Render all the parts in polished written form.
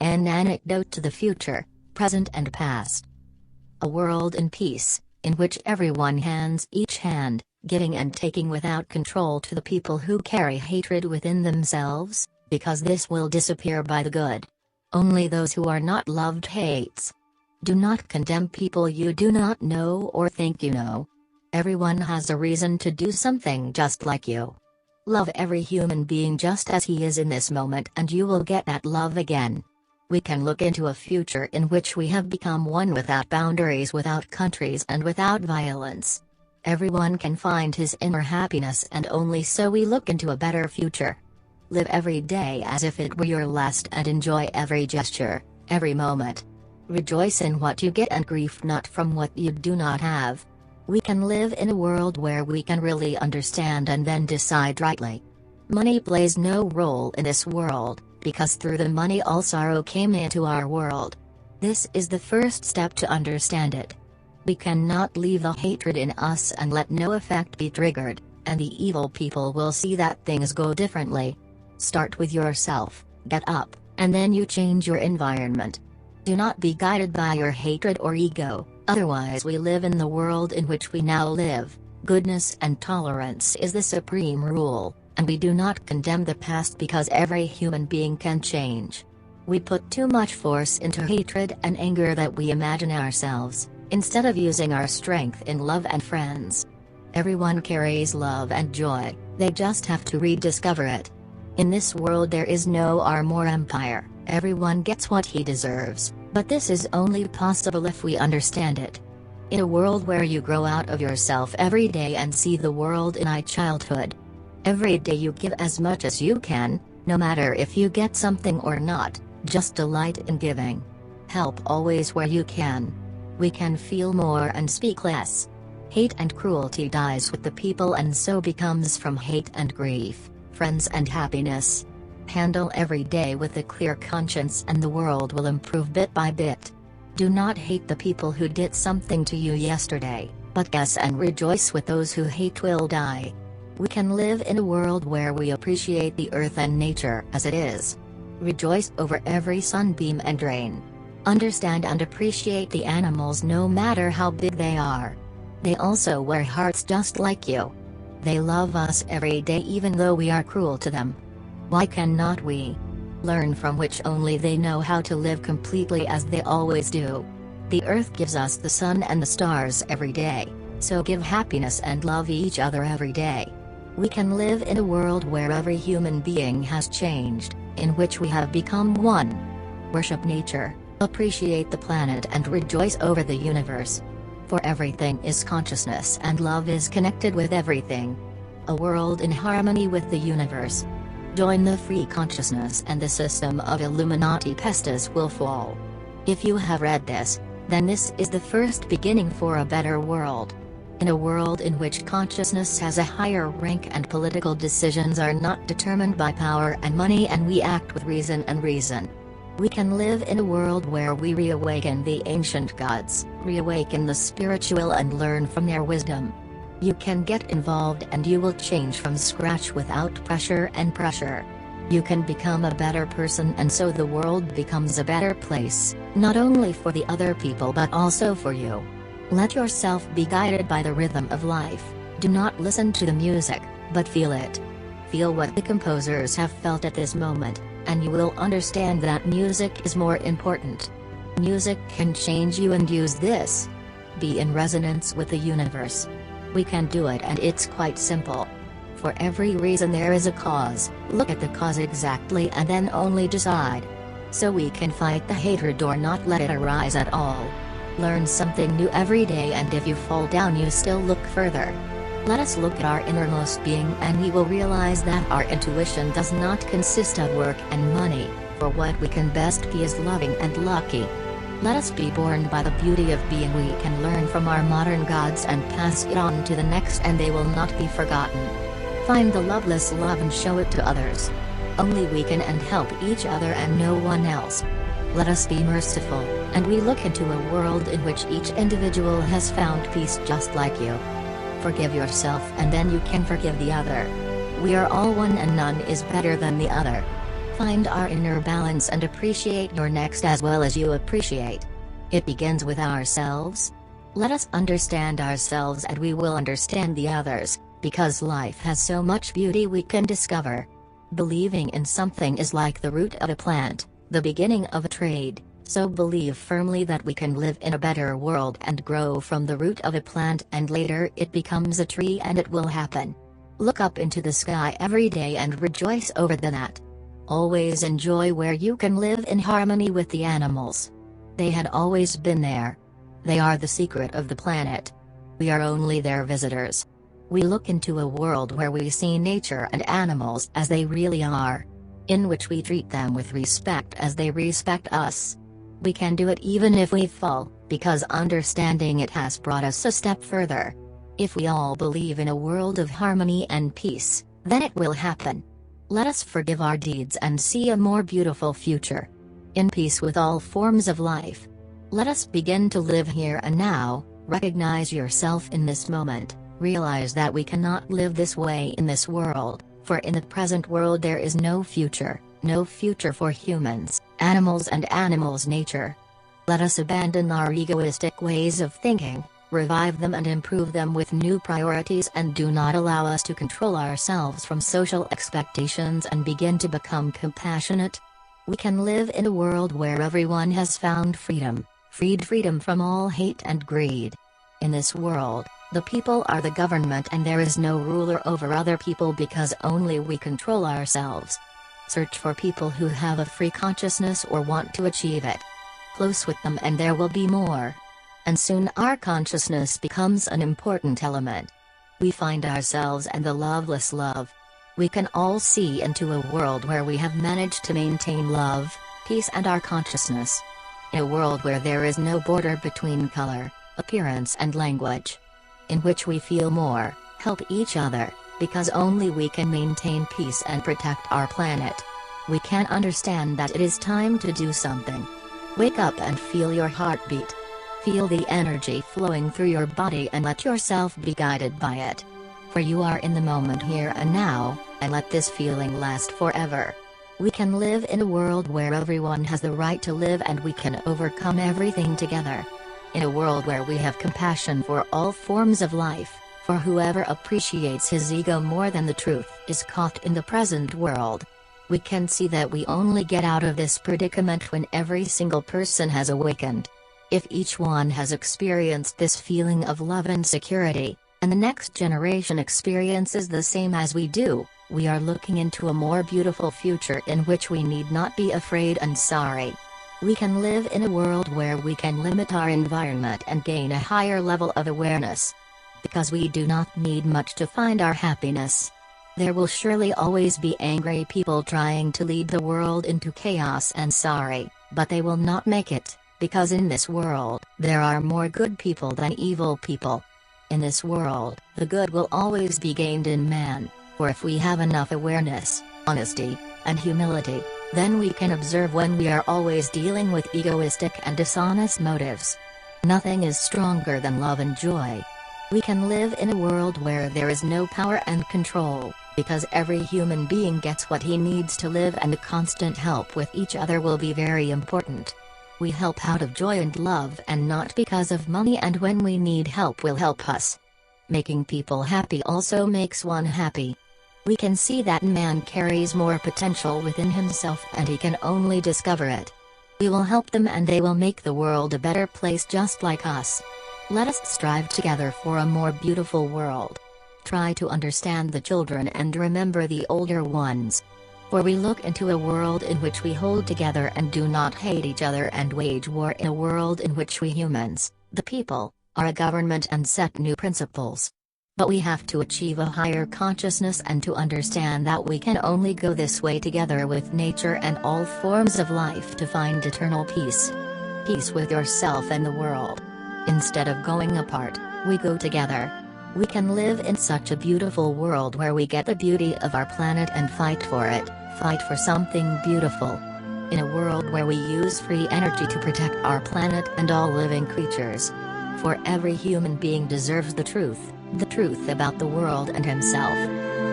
An anecdote to the future, present and past. A world in peace, in which everyone hands each hand, giving and taking without control to the people who carry hatred within themselves, because this will disappear by the good. Only those who are not loved hates. Do not condemn people you do not know or think you know. Everyone has a reason to do something just like you. Love every human being just as he is in this moment and you will get that love again. We can look into a future in which we have become one without boundaries, without countries and without violence. Everyone can find his inner happiness and only so we look into a better future. Live every day as if it were your last and enjoy every gesture, every moment. Rejoice in what you get and grieve not from what you do not have. We can live in a world where we can really understand and then decide rightly. Money plays no role in this world, because through the money all sorrow came into our world. This is the first step to understand it. We cannot leave the hatred in us and let no effect be triggered, and the evil people will see that things go differently. Start with yourself, get up, and then you change your environment. Do not be guided by your hatred or ego, otherwise we live in the world in which we now live. Goodness and tolerance is the supreme rule, and we do not condemn the past because every human being can change. We put too much force into hatred and anger that we imagine ourselves, instead of using our strength in love and friends. Everyone carries love and joy, they just have to rediscover it. In this world there is no arm or empire, everyone gets what he deserves, but this is only possible if we understand it. In a world where you grow out of yourself every day and see the world in a childhood. Every day you give as much as you can, no matter if you get something or not, just delight in giving. Help always where you can. We can feel more and speak less. Hate and cruelty dies with the people and so becomes from hate and grief, friends and happiness. Handle every day with a clear conscience and the world will improve bit by bit. Do not hate the people who did something to you yesterday, but guess and rejoice with those who hate will die. We can live in a world where we appreciate the earth and nature as it is. Rejoice over every sunbeam and rain. Understand and appreciate the animals no matter how big they are. They also wear hearts just like you. They love us every day even though we are cruel to them. Why cannot we learn from which only they know how to live completely as they always do? The earth gives us the sun and the stars every day, so give happiness and love each other every day. We can live in a world where every human being has changed, in which we have become one. Worship nature, appreciate the planet and rejoice over the universe. For everything is consciousness and love is connected with everything. A world in harmony with the universe. Join the free consciousness and the system of Illuminati pestes will fall. If you have read this, then this is the first beginning for a better world. In a world in which consciousness has a higher rank and political decisions are not determined by power and money and we act with reason and reason. We can live in a world where we reawaken the ancient gods, reawaken the spiritual and learn from their wisdom. You can get involved and you will change from scratch without pressure and pressure. You can become a better person and so the world becomes a better place, not only for the other people but also for you. Let yourself be guided by the rhythm of life, do not listen to the music, but feel it. Feel what the composers have felt at this moment, and you will understand that music is more important. Music can change you and use this. Be in resonance with the universe. We can do it and it's quite simple. For every reason there is a cause, look at the cause exactly and then only decide. So we can fight the hatred or not let it arise at all. Learn something new every day and if you fall down you still look further. Let us look at our innermost being and we will realize that our intuition does not consist of work and money, for what we can best be is loving and lucky. Let us be born by the beauty of being. We can learn from our modern gods and pass it on to the next and they will not be forgotten. Find the loveless love and show it to others. Only we can and help each other and no one else. Let us be merciful, and we look into a world in which each individual has found peace just like you. Forgive yourself and then you can forgive the other. We are all one and none is better than the other. Find our inner balance and appreciate your next as well as you appreciate. It begins with ourselves. Let us understand ourselves and we will understand the others, because life has so much beauty we can discover. Believing in something is like the root of a plant, the beginning of a trade, so believe firmly that we can live in a better world and grow from the root of a plant, and later it becomes a tree, and it will happen. Look up into the sky every day and rejoice over that. Always enjoy where you can live in harmony with the animals. They had always been there. They are the secret of the planet. We are only their visitors. We look into a world where we see nature and animals as they really are, in which we treat them with respect as they respect us. We can do it even if we fall, because understanding it has brought us a step further. If we all believe in a world of harmony and peace, then it will happen. Let us forgive our deeds and see a more beautiful future. In peace with all forms of life. Let us begin to live here and now. Recognize yourself in this moment. Realize that we cannot live this way in this world, for in the present world there is no future for humans, animals and animals' nature. Let us abandon our egoistic ways of thinking, revive them and improve them with new priorities, and do not allow us to control ourselves from social expectations, and begin to become compassionate. We can live in a world where everyone has found freedom from all hate and greed. In this world, the people are the government and there is no ruler over other people, because only we control ourselves. Search for people who have a free consciousness or want to achieve it. Close with them and there will be more. And soon our consciousness becomes an important element. We find ourselves and the loveless love. We can all see into a world where we have managed to maintain love, peace and our consciousness. In a world where there is no border between color, appearance and language. In which we feel more, help each other, because only we can maintain peace and protect our planet. We can understand that it is time to do something. Wake up and feel your heartbeat. Feel the energy flowing through your body and let yourself be guided by it. For you are in the moment here and now, and let this feeling last forever. We can live in a world where everyone has the right to live and we can overcome everything together. In a world where we have compassion for all forms of life, for whoever appreciates his ego more than the truth is caught in the present world. We can see that we only get out of this predicament when every single person has awakened. If each one has experienced this feeling of love and security, and the next generation experiences the same as we do, we are looking into a more beautiful future in which we need not be afraid and sorry. We can live in a world where we can limit our environment and gain a higher level of awareness. Because we do not need much to find our happiness. There will surely always be angry people trying to lead the world into chaos and sorry, but they will not make it, because in this world, there are more good people than evil people. In this world, the good will always be gained in man, for if we have enough awareness, honesty, and humility, then we can observe when we are always dealing with egoistic and dishonest motives. Nothing is stronger than love and joy. We can live in a world where there is no power and control, because every human being gets what he needs to live, and the constant help with each other will be very important. We help out of joy and love and not because of money, and when we need help will help us. Making people happy also makes one happy. We can see that man carries more potential within himself and he can only discover it. We will help them and they will make the world a better place just like us. Let us strive together for a more beautiful world. Try to understand the children and remember the older ones. For we look into a world in which we hold together and do not hate each other and wage war, in a world in which we humans, the people, are a government and set new principles. But we have to achieve a higher consciousness and to understand that we can only go this way together with nature and all forms of life to find eternal peace. Peace with yourself and the world. Instead of going apart, we go together. We can live in such a beautiful world where we get the beauty of our planet and fight for it, fight for something beautiful. In a world where we use free energy to protect our planet and all living creatures. For every human being deserves the truth about the world and himself.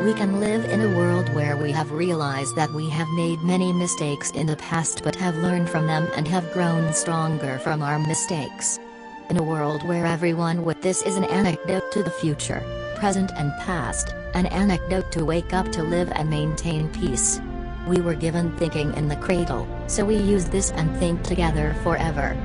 We can live in a world where we have realized that we have made many mistakes in the past but have learned from them and have grown stronger from our mistakes. In a world where everyone with this is an anecdote to the future, present and past, an anecdote to wake up to live and maintain peace. We were given thinking in the cradle, so we use this and think together forever.